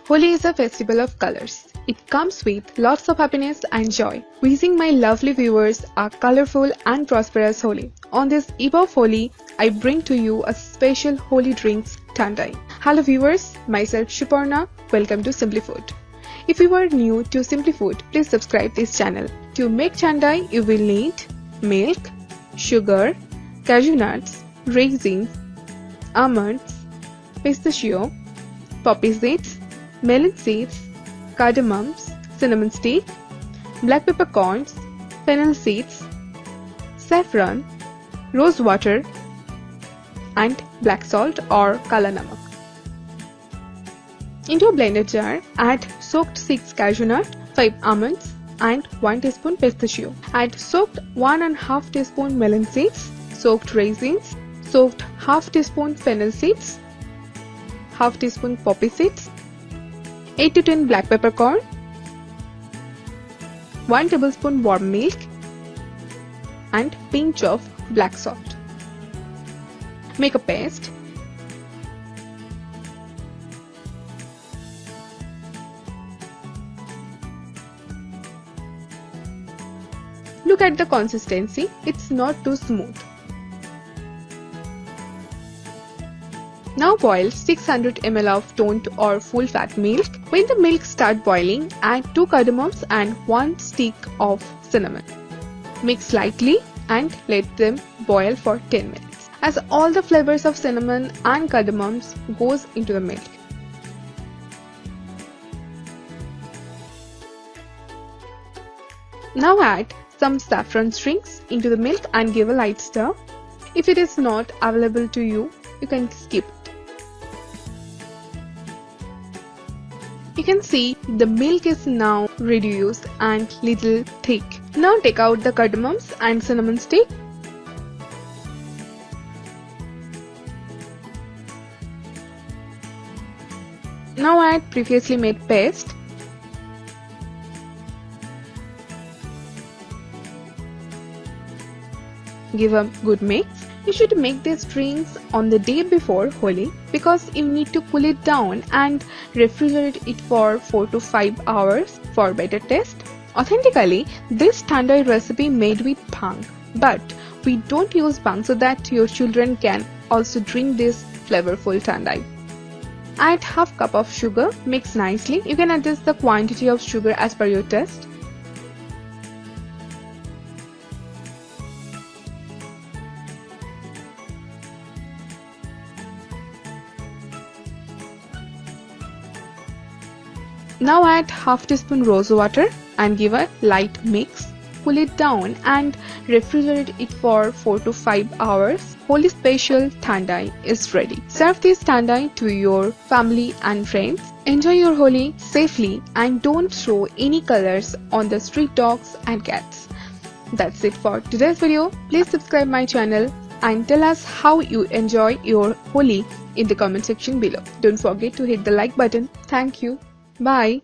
Holi is a festival of colors. It comes with lots of happiness and joy. Wishing my lovely viewers a colorful and prosperous Holi. On this eve of Holi, I bring to you a special Holi drinks Thandai. Hello viewers, myself Shuparna. Welcome to Simply Food. If you are new to Simply Food, please subscribe this channel. To make Thandai, you will need milk, sugar, cashew nuts, raisins, almonds, pistachio, poppy seeds, melon seeds, cardamoms, cinnamon stick, black peppercorns, fennel seeds, saffron, rose water, and black salt or kala namak. Into a blender jar, add soaked 6 cashew nuts, 5 almonds, and 1 teaspoon pistachio. Add soaked 1½ teaspoon melon seeds, soaked raisins, soaked ½ teaspoon fennel seeds, ½ teaspoon poppy seeds, 8 to 10 black peppercorn, 1 tablespoon warm milk, and pinch of black salt. Make a paste. Look at the consistency, it's not too smooth. Now boil 600 ml of toned or full fat milk. When the milk starts boiling, add 2 cardamoms and 1 stick of cinnamon. Mix slightly and let them boil for 10 minutes. As all the flavors of cinnamon and cardamoms goes into the milk. Now add some saffron strings into the milk and give a light stir. If it is not available to you, you can skip it. You can see the milk is now reduced and little thick. Now take out the cardamoms and cinnamon stick. Now add previously made paste. Give a good mix. You should make these drinks on the day before Holi because you need to cool it down and refrigerate it for 4 to 5 hours for better taste. Authentically, this Thandai recipe made with bhang, but we don't use bhang so that your children can also drink this flavorful Thandai. Add ½ cup of sugar, mix nicely. You can adjust the quantity of sugar as per your taste. Now add ½ teaspoon rose water and give a light mix. Cool it down and refrigerate it for 4 to 5 hours. Holi special Thandai is ready. Serve this Thandai to your family and friends. Enjoy your Holi safely and don't throw any colors on the street dogs and cats. That's it for today's video. Please subscribe my channel and tell us how you enjoy your Holi in the comment section below. Don't forget to hit the like button. Thank you. Bye.